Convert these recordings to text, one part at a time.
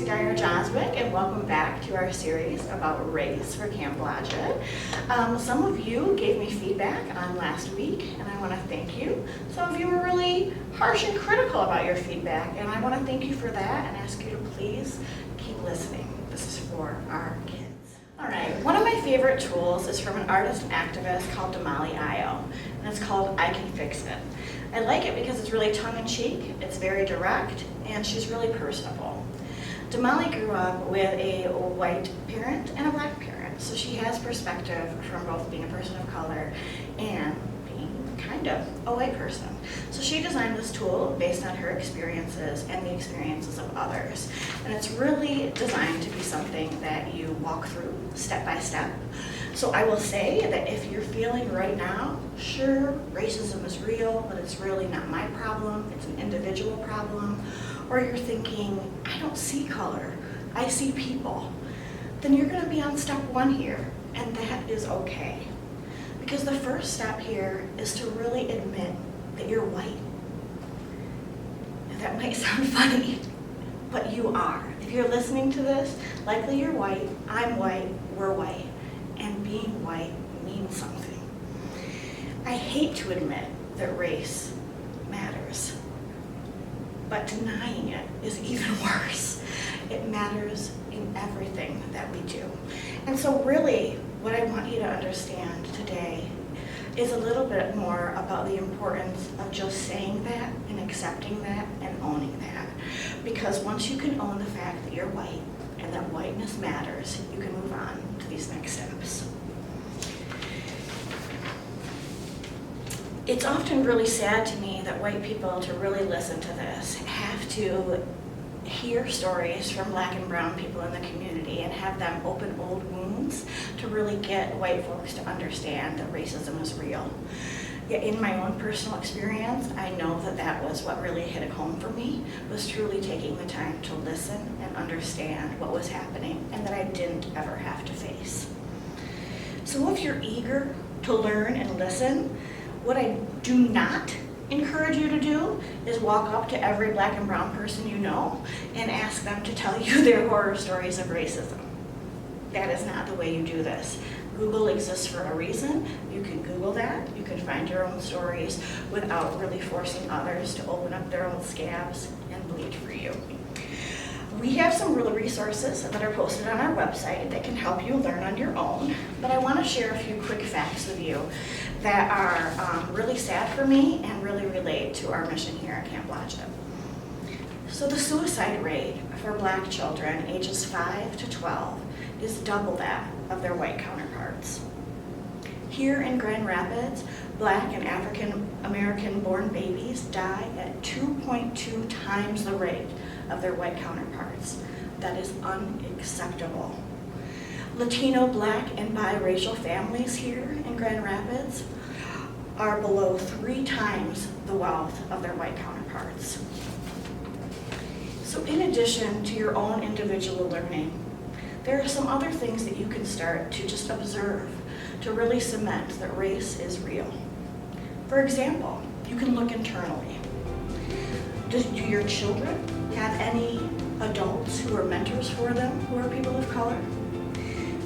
Dyer Joswick, and welcome back to our series about race for Camp Blodgett. Some of you gave me feedback on last week, and I want to thank you. Some of you were really harsh and critical about your feedback, and I want to thank you for that and ask you to please keep listening. This is for our kids. All right, one of my favorite tools is from an artist and activist called Damali, and it's called I Can Fix It. I like it because it's really tongue-in-cheek, it's very direct, and she's really personable. Damali grew up with a white parent and a black parent, so she has perspective from both being a person of color and being kind of a white person. So she designed this tool based on her experiences and the experiences of others. And it's really designed to be something that you walk through step by step. So I will say that if you're feeling right now, sure, racism is real, but it's really not my problem, it's an individual problem, or you're thinking, I don't see color, I see people, then you're gonna be on step one here, and that is okay. Because the first step here is to really admit that you're white. And that might sound funny, but you are. If you're listening to this, likely you're white, I'm white, we're white. And being white means something. I hate to admit that race matters, but denying it is even worse. It matters in everything that we do. And so really, what I want you to understand today is a little bit more about the importance of just saying that and accepting that and owning that. Because once you can own the fact that you're white and that whiteness matters, you can move on to these next steps. It's often really sad to me that white people, to really listen to this, have to hear stories from black and brown people in the community and have them open old wounds to really get white folks to understand that racism is real. Yet in my own personal experience, I know that that was what really hit it home for me, was truly taking the time to listen and understand what was happening and that I didn't ever have to face. So if you're eager to learn and listen, what I do not encourage you to do is walk up to every black and brown person you know and ask them to tell you their horror stories of racism. That is not the way you do this. Google exists for a reason. You can Google that. You can find your own stories without really forcing others to open up their own scabs and bleed for you. We have some real resources that are posted on our website that can help you learn on your own, but I want to share a few quick facts with you that are really sad for me and really relate to our mission here at Camp Blodgett. So the suicide rate for black children ages 5 to 12 is double that of their white counterparts. Here in Grand Rapids, black and African American born babies die at 2.2 times the rate of their white counterparts. That is unacceptable. Latino, black, and biracial families here in Grand Rapids are below 3 times the wealth of their white counterparts. So in addition to your own individual learning, there are some other things that you can start to just observe to really cement that race is real. For example, you can look internally. Do your children have any adults who are mentors for them who are people of color?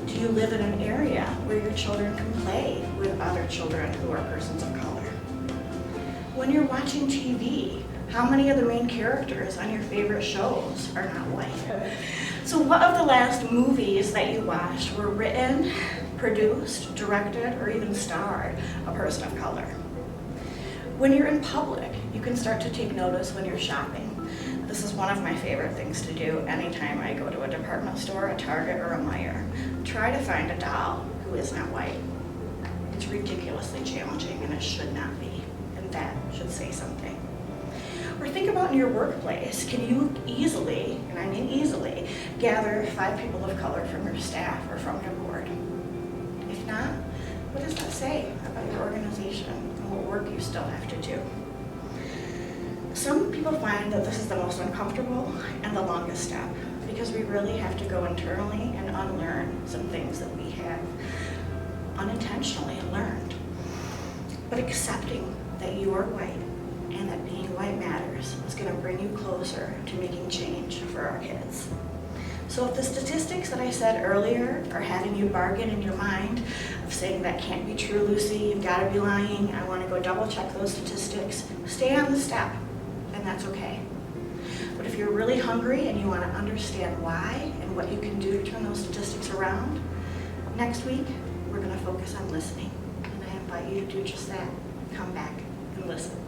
Do you live in an area where your children can play with other children who are persons of color? When you're watching TV, how many of the main characters on your favorite shows are not white? So what of the last movies that you watched were written, produced, directed, or even starred a person of color? When you're in public, you can start to take notice when you're shopping. This is one of my favorite things to do anytime I go to a department store, a Target, or a Meijer. Try to find a doll who is not white. It's ridiculously challenging and it should not be, and that should say something. Or think about in your workplace, can you easily, and I mean easily, gather 5 people of color from your staff or from your board? If not, what does that say about your organization and what work you still have to do? Some people find that this is the most uncomfortable and the longest step because we really have to go internally and unlearn some things that we have unintentionally learned. But accepting that you are white and that being white matters is going to bring you closer to making change for our kids. So if the statistics that I said earlier are having you bargain in your mind of saying that can't be true, Lucy, you've got to be lying, I want to go double check those statistics, stay on the step, and that's okay. But if you're really hungry and you want to understand why and what you can do to turn those statistics around, next week we're going to focus on listening. And I invite you to do just that. Come back and listen.